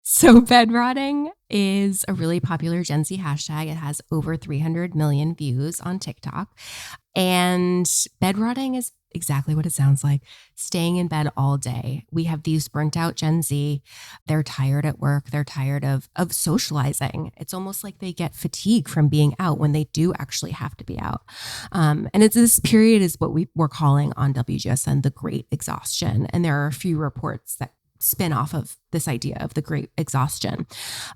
So bed rotting is a really popular Gen Z hashtag. It has over 300 million views on TikTok. And bed rotting is exactly what it sounds like. Staying in bed all day. We have these burnt out Gen Z. They're tired at work. They're tired of socializing. It's almost like they get fatigue from being out when they do actually have to be out. And this period is what we're calling on WGSN the Great Exhaustion. And there are a few reports that spin off of this idea of the great exhaustion.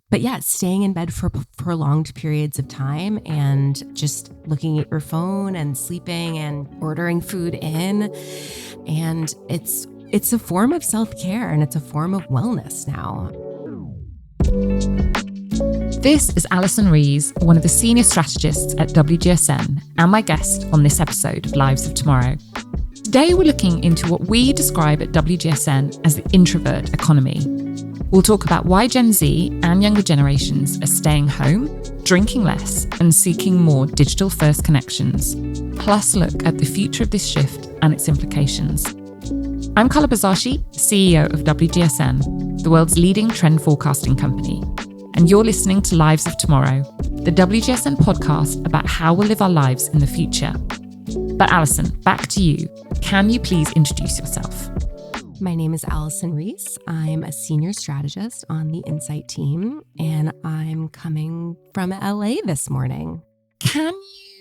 But yeah, staying in bed for prolonged periods of time and just looking at your phone and sleeping and ordering food in. And it's a form of self-care and it's a form of wellness now. This is Allyson Rees, one of the Senior Strategists at WGSN and my guest on this episode of Lives of Tomorrow. Today, we're looking into what we describe at WGSN as the Introvert Economy. We'll talk about why Gen Z and younger generations are staying home, drinking less, and seeking more digital-first connections, plus look at the future of this shift and its implications. I'm Carla Buzasi, CEO of WGSN, the world's leading trend forecasting company, and you're listening to Lives of Tomorrow, the WGSN podcast about how we'll live our lives in the future. But Allyson, back to you. Can you please introduce yourself? My name is Allyson Rees. I'm a senior strategist on the Insight team, and I'm coming from LA this morning. Can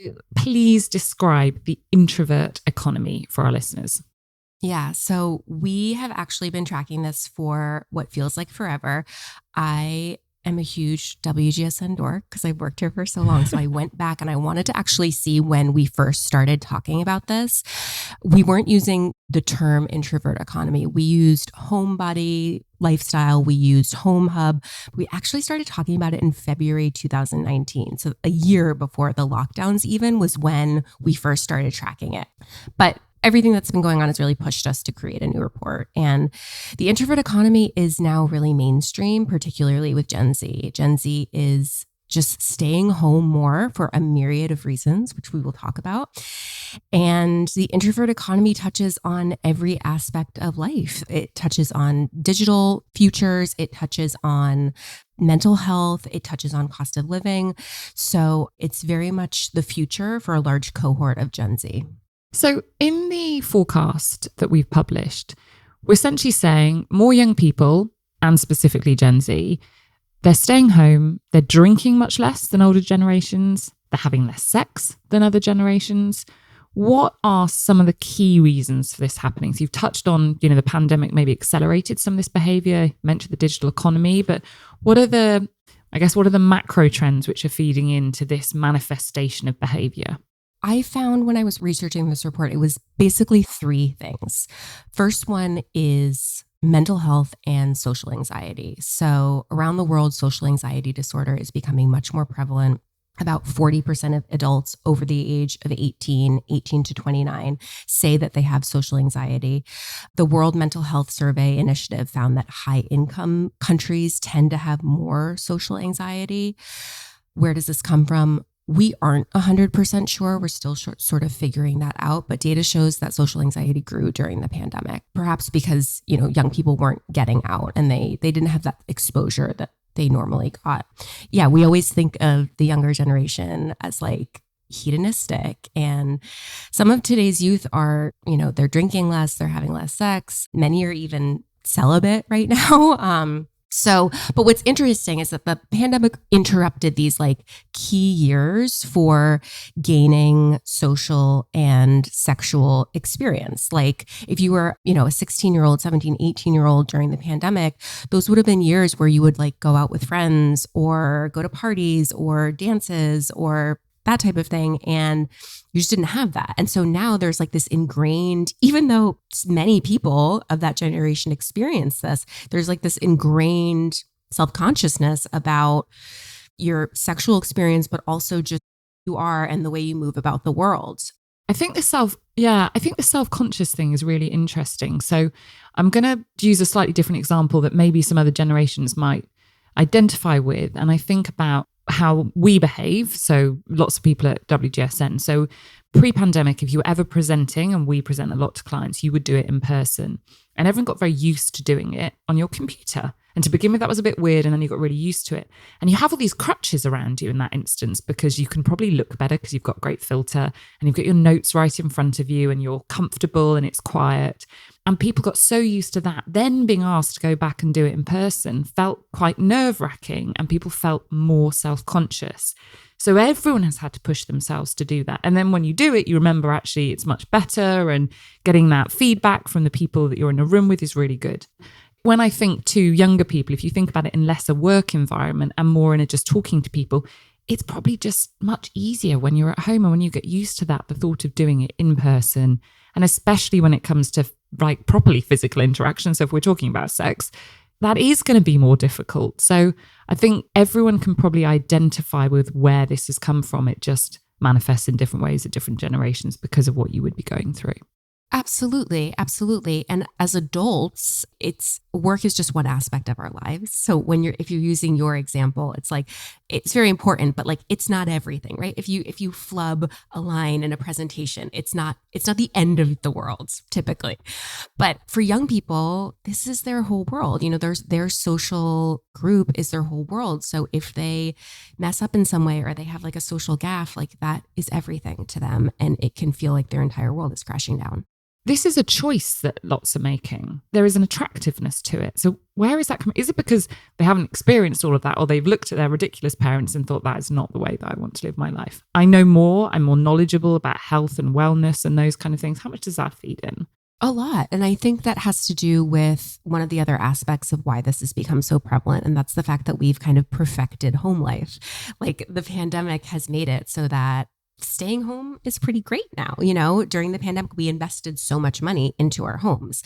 you please describe the introvert economy for our listeners? Yeah, so we have actually been tracking this for what feels like forever. I am a huge WGSN dork because I've worked here for so long. So I went back and I wanted to actually see when we first started talking about this. We weren't using the term introvert economy. We used homebody lifestyle. We used home hub. We actually started talking about it in February 2019. So a year before the lockdowns even was when we first started tracking it. But everything that's been going on has really pushed us to create a new report. And the introvert economy is now really mainstream, particularly with Gen Z. Gen Z is just staying home more for a myriad of reasons, which we will talk about. And the introvert economy touches on every aspect of life. It touches on digital futures. It touches on mental health. It touches on cost of living. So it's very much the future for a large cohort of Gen Z. So in the forecast that we've published, we're essentially saying more young people, and specifically Gen Z, they're staying home, they're drinking much less than older generations, they're having less sex than other generations. What are some of the key reasons for this happening? So you've touched on, the pandemic maybe accelerated some of this behavior, you mentioned the digital economy, but what are the macro trends which are feeding into this manifestation of behavior? I found when I was researching this report, it was basically three things. First one is mental health and social anxiety. So around the world, social anxiety disorder is becoming much more prevalent. About 40% of adults over the age of 18 to 29, say that they have social anxiety. The World Mental Health Survey Initiative found that high-income countries tend to have more social anxiety. Where does this come from? We aren't 100% sure. We're still sort of figuring that out. But data shows that social anxiety grew during the pandemic, perhaps because, young people weren't getting out and they didn't have that exposure that they normally got. Yeah, we always think of the younger generation as like hedonistic. And some of today's youth are, they're drinking less, they're having less sex. Many are even celibate right now. But what's interesting is that the pandemic interrupted these key years for gaining social and sexual experience. Like if you were, a 16-year-old, 17, 18-year-old during the pandemic, those would have been years where you would go out with friends or go to parties or dances or that type of thing. And you just didn't have that. And so now there's this ingrained, even though many people of that generation experience this, there's this ingrained self-consciousness about your sexual experience, but also just who you are and the way you move about the world. I think the self-conscious thing is really interesting. So I'm going to use a slightly different example that maybe some other generations might identify with. And I think about how we behave. So lots of people at WGSN. So Pre-pandemic, if you were ever presenting, and we present a lot to clients, you would do it in person. And everyone got very used to doing it on your computer. And to begin with, that was a bit weird. And then you got really used to it. And you have all these crutches around you in that instance, because you can probably look better because you've got great filter and you've got your notes right in front of you and you're comfortable and it's quiet. And people got so used to that. Then being asked to go back and do it in person felt quite nerve-wracking, and people felt more self-conscious. So everyone has had to push themselves to do that. And then when you do it, you remember actually it's much better, and getting that feedback from the people that you're in a room with is really good. When I think to younger people, if you think about it in less a work environment and more in a just talking to people, it's probably just much easier when you're at home and when you get used to that, the thought of doing it in person. And especially when it comes to like properly physical interaction. So if we're talking about sex, that is going to be more difficult. So I think everyone can probably identify with where this has come from. It just manifests in different ways at different generations because of what you would be going through. Absolutely. Absolutely. And as adults, work is just one aspect of our lives. So if you're using your example, it's like, it's very important, but like, it's not everything, right? If you flub a line in a presentation, it's not the end of the world typically. But for young people, this is their whole world. Their social group is their whole world. So if they mess up in some way, or they have like a social gaffe, like that is everything to them. And it can feel like their entire world is crashing down. This is a choice that lots are making. There is an attractiveness to it. So where is that coming? Is it because they haven't experienced all of that, or they've looked at their ridiculous parents and thought that is not the way that I want to live my life? I know more. I'm more knowledgeable about health and wellness and those kind of things. How much does that feed in? A lot. And I think that has to do with one of the other aspects of why this has become so prevalent. And that's the fact that we've kind of perfected home life. Like the pandemic has made it so that staying home is pretty great now. During the pandemic, we invested so much money into our homes.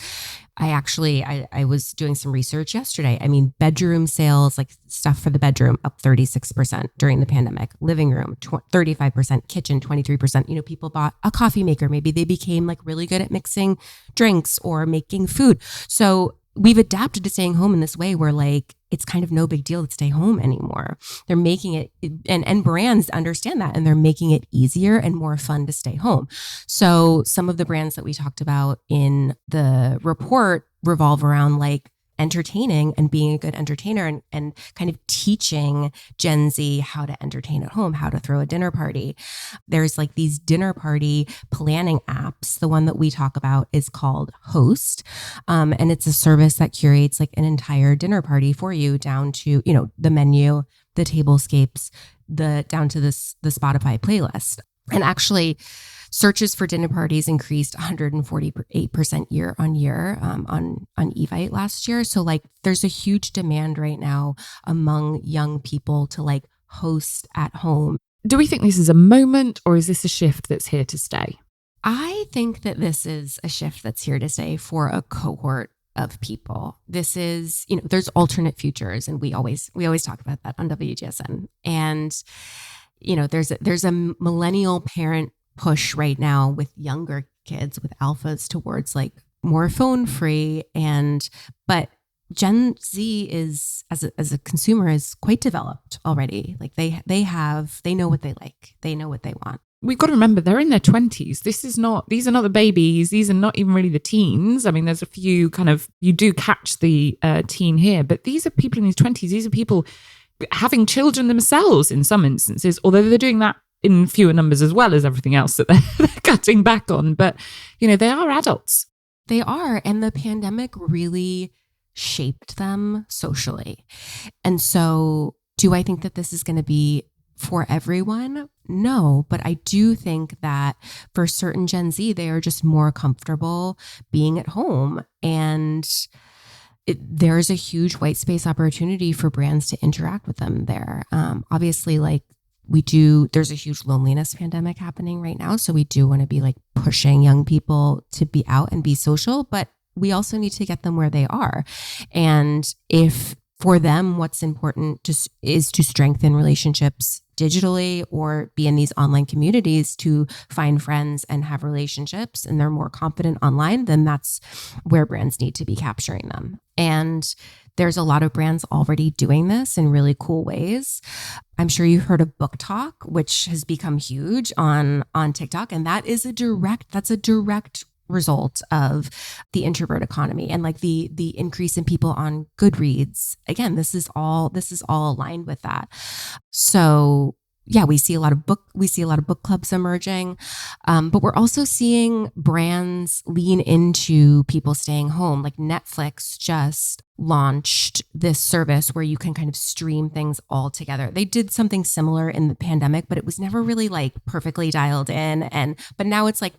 I was doing some research yesterday. I mean, bedroom sales, like stuff for the bedroom, up 36% during the pandemic. Living room, 35%. Kitchen, 23%. People bought a coffee maker. Maybe they became like really good at mixing drinks or making food. So we've adapted to staying home in this way where like, it's kind of no big deal to stay home anymore. They're making it, and brands understand that, and they're making it easier and more fun to stay home. So some of the brands that we talked about in the report revolve around like entertaining and being a good entertainer, and kind of teaching Gen Z how to entertain at home, how to throw a dinner party. There's like these dinner party planning apps. The one that we talk about is called Host. And it's a service that curates like an entire dinner party for you, down to, the menu, the tablescapes, down to the Spotify playlist. And actually, searches for dinner parties increased 148% year on year on Evite last year. So like there's a huge demand right now among young people to like host at home. Do we think this is a moment, or is this a shift that's here to stay? I think that this is a shift that's here to stay for a cohort of people. This is, there's alternate futures, and we always talk about that on WGSN. And there's a millennial parent push right now with younger kids, with alphas, towards like more phone free, but Gen Z is as a consumer is quite developed already. Like they know what they like, they know what they want. We've got to remember they're in their 20s. These are not the babies. These are not even really the teens. I mean, there's a few you do catch the teen here, but these are people in these 20s. These are people having children themselves in some instances, although they're doing that in fewer numbers as well as everything else that they're cutting back on. But, they are adults. They are. And the pandemic really shaped them socially. And so do I think that this is going to be for everyone? No, but I do think that for certain Gen Z, they are just more comfortable being at home. And there's a huge white space opportunity for brands to interact with them there. Obviously, like there's a huge loneliness pandemic happening right now. So we do want to be like pushing young people to be out and be social, but we also need to get them where they are. And if for them, what's important is to strengthen relationships digitally or be in these online communities to find friends and have relationships, and they're more confident online, then that's where brands need to be capturing them. And there's a lot of brands already doing this in really cool ways. I'm sure you've heard of Book Talk, which has become huge on TikTok, and that's a direct result of the introvert economy and like the increase in people on Goodreads. Again, this is all aligned with that. So yeah, we see a lot of book clubs emerging, but we're also seeing brands lean into people staying home. Like Netflix just launched this service where you can kind of stream things all together. They did something similar in the pandemic, but it was never really like perfectly dialed in. But now it's like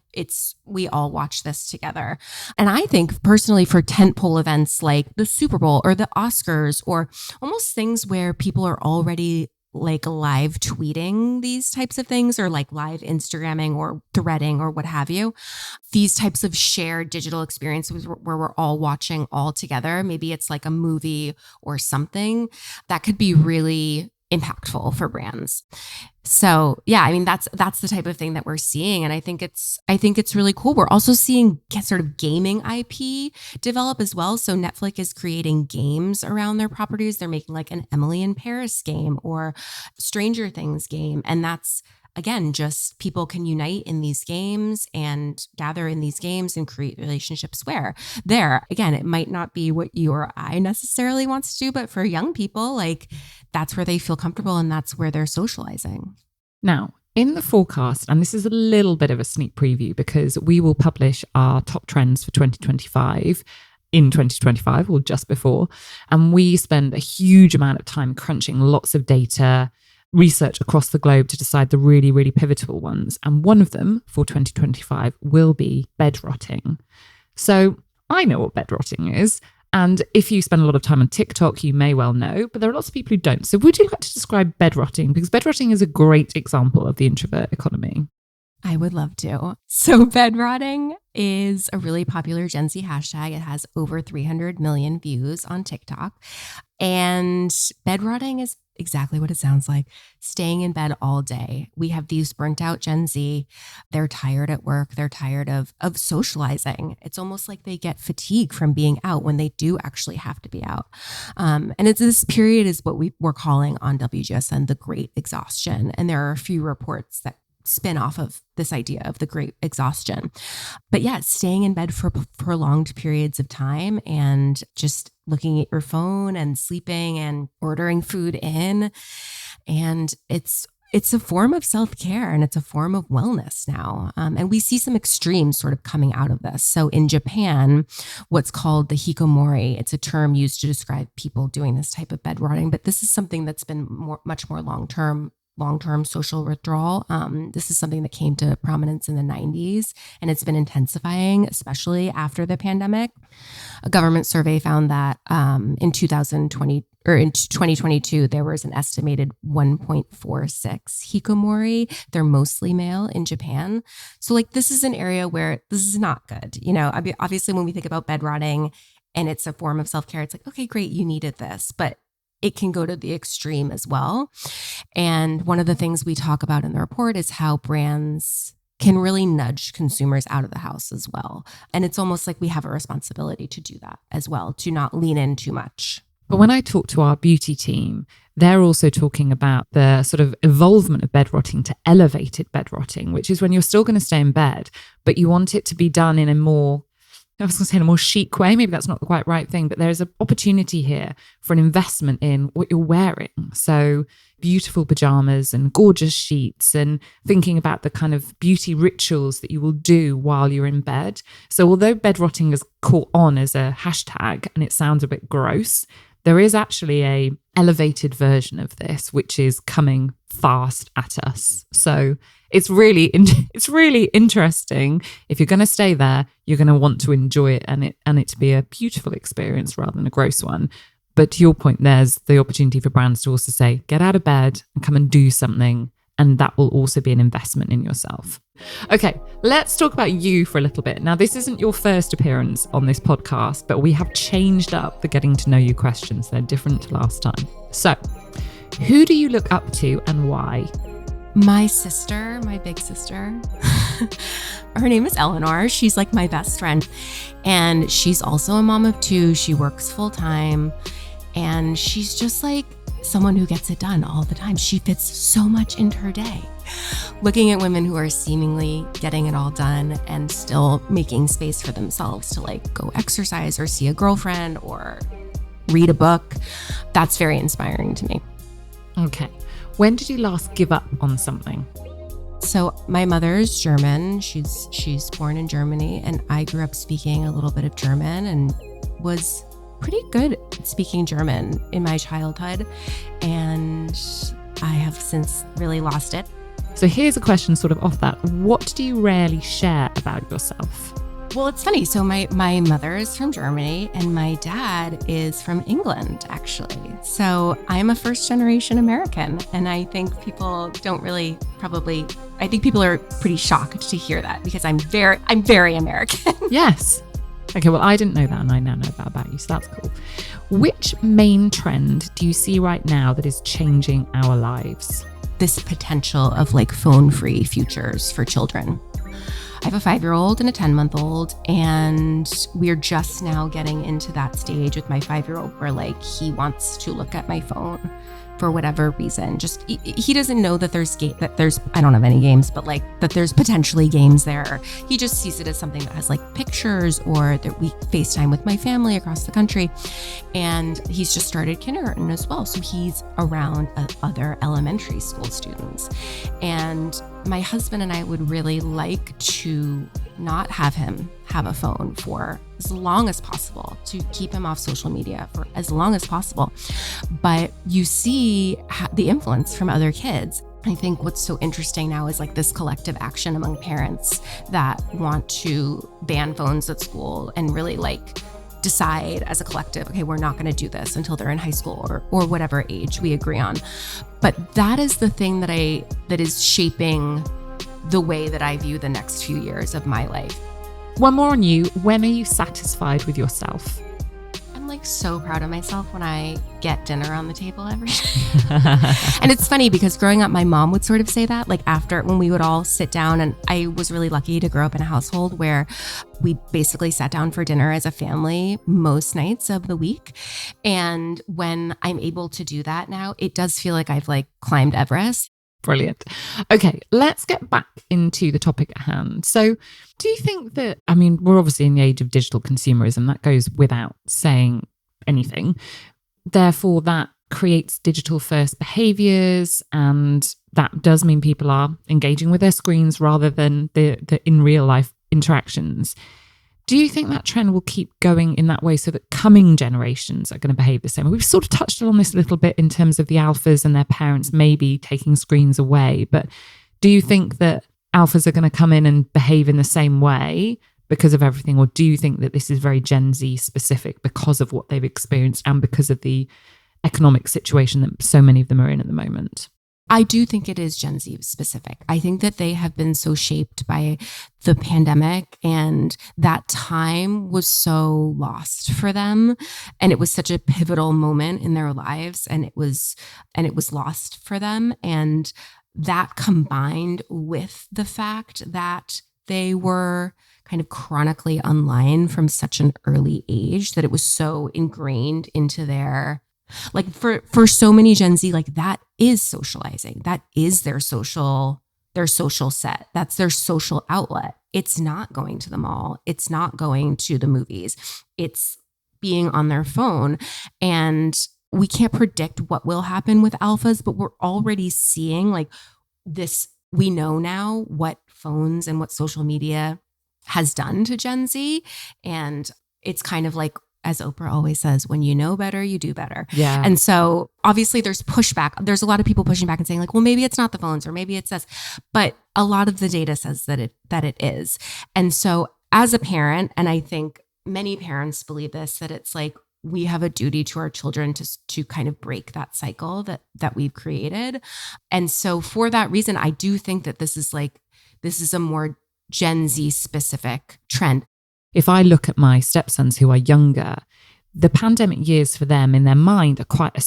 we all watch this together. And I think personally for tentpole events like the Super Bowl or the Oscars, or almost things where people are already like live tweeting these types of things, or like live Instagramming or threading or what have you, these types of shared digital experiences where we're all watching all together, maybe it's like a movie or something, that could be really impactful for brands. So yeah, I mean, that's the type of thing that we're seeing. And I think it's really cool. We're also seeing sort of gaming IP develop as well. So Netflix is creating games around their properties. They're making like an Emily in Paris game or Stranger Things game. And that's, again, just people can unite in these games and gather in these games and create relationships again, it might not be what you or I necessarily wants to do, but for young people, like that's where they feel comfortable and that's where they're socializing. Now, in the forecast, and this is a little bit of a sneak preview because we will publish our top trends for 2025 in 2025 or just before, and we spend a huge amount of time crunching lots of data, research across the globe to decide the really, really pivotal ones. And one of them for 2025 will be bed rotting. So I know what bed rotting is. And if you spend a lot of time on TikTok, you may well know, but there are lots of people who don't. So would you like to describe bed rotting? Because bed rotting is a great example of the introvert economy. I would love to. So bed rotting is a really popular Gen Z hashtag. It has over 300 million views on TikTok. And bed rotting is exactly what it sounds like, staying in bed all day. We have these burnt out Gen Z. They're tired at work. They're tired of socializing. It's almost like they get fatigue from being out when they do actually have to be out. And this period is what we're calling on WGSN the Great Exhaustion. And there are a few reports that spin off of this idea of the great exhaustion. But yeah, staying in bed for prolonged periods of time and just looking at your phone and sleeping and ordering food in. And it's a form of self-care and it's a form of wellness now. And we see some extremes sort of coming out of this. So in Japan, what's called the hikikomori, it's a term used to describe people doing this type of bed rotting, but this is something that's been much more long-term social withdrawal. This is something that came to prominence in the 90s, and it's been intensifying, especially after the pandemic. A government survey found that in 2022, there was an estimated 1.46 hikikomori. They're mostly male in Japan. So like this is an area where this is not good. You know, obviously when we think about bed rotting and it's a form of self-care, it's like, okay, great, you needed this, but it can go to the extreme as well. And one of the things we talk about in the report is how brands can really nudge consumers out of the house as well. And it's almost like we have a responsibility to do that as well, to not lean in too much. But when I talk to our beauty team, they're also talking about the sort of evolvement of bed rotting to elevated bed rotting, which is when you're still going to stay in bed, but you want it to be done in a more, I was going to say in a more chic way. Maybe that's not the quite right thing, but there's an opportunity here for an investment in what you're wearing. So beautiful pajamas and gorgeous sheets, and thinking about the kind of beauty rituals that you will do while you're in bed. So although bed rotting is caught on as a hashtag and it sounds a bit gross, there is actually a elevated version of this, which is coming fast at us. So it's really interesting. If you're going to stay there, you're going to want to enjoy it and it to be a beautiful experience rather than a gross one. But to your point, there's the opportunity for brands to also say, get out of bed and come and do something And that will also be an investment in yourself. Okay, let's talk about you for a little bit. Now, this isn't your first appearance on this podcast, but we have changed up the getting to know you questions. They're different to last time. So, who do you look up to and why? My sister, my big sister, her name is Eleanor. She's like my best friend. And she's also a mom of two. She works full time. And she's just like someone who gets it done all the time. She fits so much into her day. Looking at women who are seemingly getting it all done and still making space for themselves to like go exercise or see a girlfriend or read a book, that's very inspiring to me. Okay. When did you last give up on something? So my mother's German. She's born in Germany, and I grew up speaking a little bit of German and was pretty good at speaking German in my childhood. And I have since really lost it. So here's a question sort of off that. What do you rarely share about yourself? Well, it's funny. So my mother is from Germany and my dad is from England, actually. So I'm a first generation American. And I think people don't really I think people are pretty shocked to hear that because I'm very American. Yes. Okay, well, I didn't know that and I now know that about you. So that's cool. Which main trend do you see right now that is changing our lives? This potential of like phone-free futures for children. I have a 5-year-old and a 10-month-old, and we're just now getting into that stage with my 5-year-old where like he wants to look at my phone for whatever reason. Just he doesn't know that there's I don't have any games, but like that there's potentially games there. He just sees it as something that has like pictures, or that we FaceTime with my family across the country. And he's just started kindergarten as well, so he's around other elementary school students. And my husband and I would really like to not have him have a phone for as long as possible, to keep him off social media for as long as possible. But you see the influence from other kids. I think what's so interesting now is like this collective action among parents that want to ban phones at school and really like decide as a collective, okay, we're not going to do this until they're in high school or whatever age we agree on. But that is the thing that is shaping the way that I view the next few years of my life. One more on you. When are you satisfied with yourself? I'm like so proud of myself when I get dinner on the table every day. And it's funny because growing up, my mom would sort of say that, like after when we would all sit down, and I was really lucky to grow up in a household where we basically sat down for dinner as a family most nights of the week. And when I'm able to do that now, it does feel like I've like climbed Everest. Brilliant. Okay, let's get back into the topic at hand. So do you think that, I mean, we're obviously in the age of digital consumerism, that goes without saying anything. Therefore, that creates digital first behaviors, and that does mean people are engaging with their screens rather than the in real life interactions. Do you think that trend will keep going in that way so that coming generations are going to behave the same? We've sort of touched on this a little bit in terms of the alphas and their parents maybe taking screens away. But do you think that alphas are going to come in and behave in the same way because of everything? Or do you think that this is very Gen Z specific because of what they've experienced and because of the economic situation that so many of them are in at the moment? I do think it is Gen Z specific. I think that they have been so shaped by the pandemic, and that time was so lost for them. And it was such a pivotal moment in their lives, and it was lost for them. And that combined with the fact that they were kind of chronically online from such an early age, that it was so ingrained into their, like for so many Gen Z, like that is socializing. That is their social set. That's their social outlet. It's not going to the mall. It's not going to the movies. It's being on their phone. And we can't predict what will happen with alphas, but we're already seeing like this. We know now what phones and what social media has done to Gen Z. And it's kind of like, as Oprah always says, when you know better, you do better. Yeah. And so obviously there's pushback. There's a lot of people pushing back and saying like, well, maybe it's not the phones or maybe it's us. But a lot of the data says that it is. And so as a parent, and I think many parents believe this, that it's like, we have a duty to our children to kind of break that cycle that we've created. And so for that reason, I do think that this is a more Gen Z specific trend. If I look at my stepsons who are younger, the pandemic years for them in their mind are quite a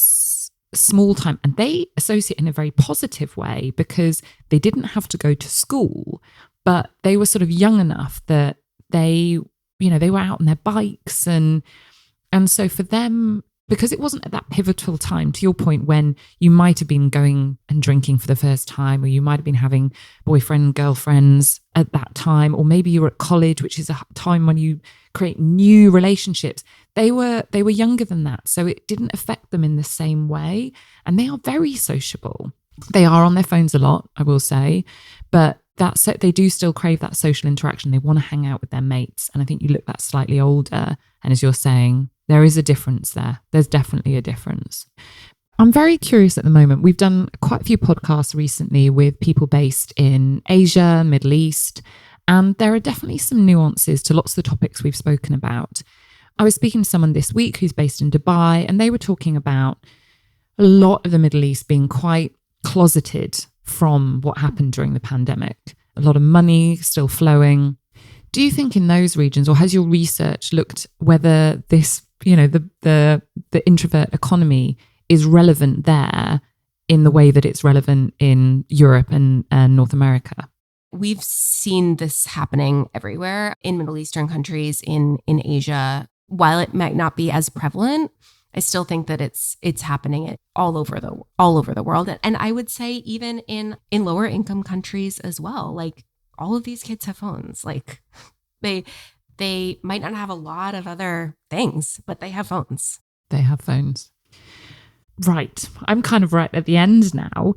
small time, and they associate in a very positive way because they didn't have to go to school, but they were sort of young enough that they were out on their bikes and so for them, because it wasn't at that pivotal time, to your point, when you might have been going and drinking for the first time, or you might have been having boyfriend, girlfriends at that time, or maybe you were at college, which is a time when you create new relationships. They were younger than that, so it didn't affect them in the same way. And they are very sociable. They are on their phones a lot, I will say, but they do still crave that social interaction. They want to hang out with their mates. And I think you look that slightly older, and as you're saying, there is a difference there. There's definitely a difference. I'm very curious at the moment. We've done quite a few podcasts recently with people based in Asia, Middle East, and there are definitely some nuances to lots of the topics we've spoken about. I was speaking to someone this week who's based in Dubai, and they were talking about a lot of the Middle East being quite closeted from what happened during the pandemic. A lot of money still flowing. Do you think in those regions, or has your research looked whether this, the introvert economy is relevant there in the way that it's relevant in Europe and North America? We've seen this happening everywhere in Middle Eastern countries, in Asia. While it might not be as prevalent, I still think that it's happening all over the world. And I would say even in lower income countries as well. Like, all of these kids have phones. Like, they might not have a lot of other things, but they have phones. They have phones. Right. I'm kind of right at the end now.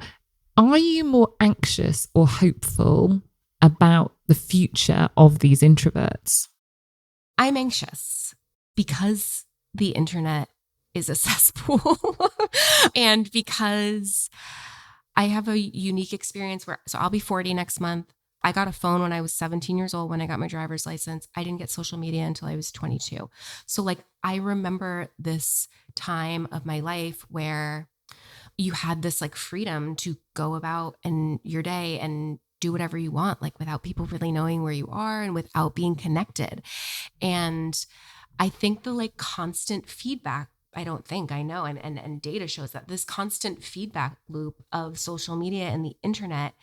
Are you more anxious or hopeful about the future of these introverts? I'm anxious because the internet is a cesspool and because I have a unique experience so I'll be 40 next month. I got a phone when I was 17 years old when I got my driver's license. I didn't get social media until I was 22. So I remember this time of my life where you had this freedom to go about your day and do whatever you want, without people really knowing where you are and without being connected. And I think the constant feedback, I know, and data shows that this constant feedback loop of social media and the internet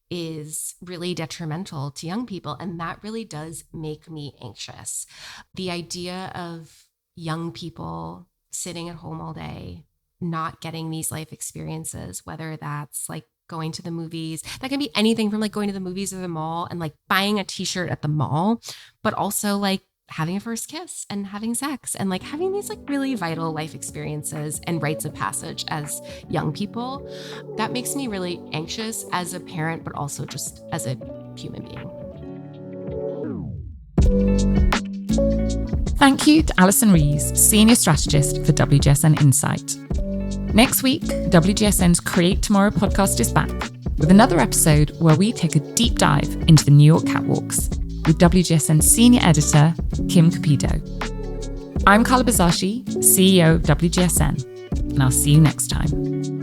is really detrimental to young people. And that really does make me anxious. The idea of young people sitting at home all day, not getting these life experiences, whether that's going to the movies, that can be anything from going to the movies or the mall and buying a t-shirt at the mall, but also having a first kiss and having sex and having these really vital life experiences and rites of passage as young people. That makes me really anxious as a parent, but also just as a human being. Thank you to Allyson Rees, Senior Strategist for WGSN Insight. Next week, WGSN's Create Tomorrow podcast is back with another episode where we take a deep dive into the New York catwalks with WGSN Senior Editor, Kim Cupido. I'm Carla Buzasi, CEO of WGSN, and I'll see you next time.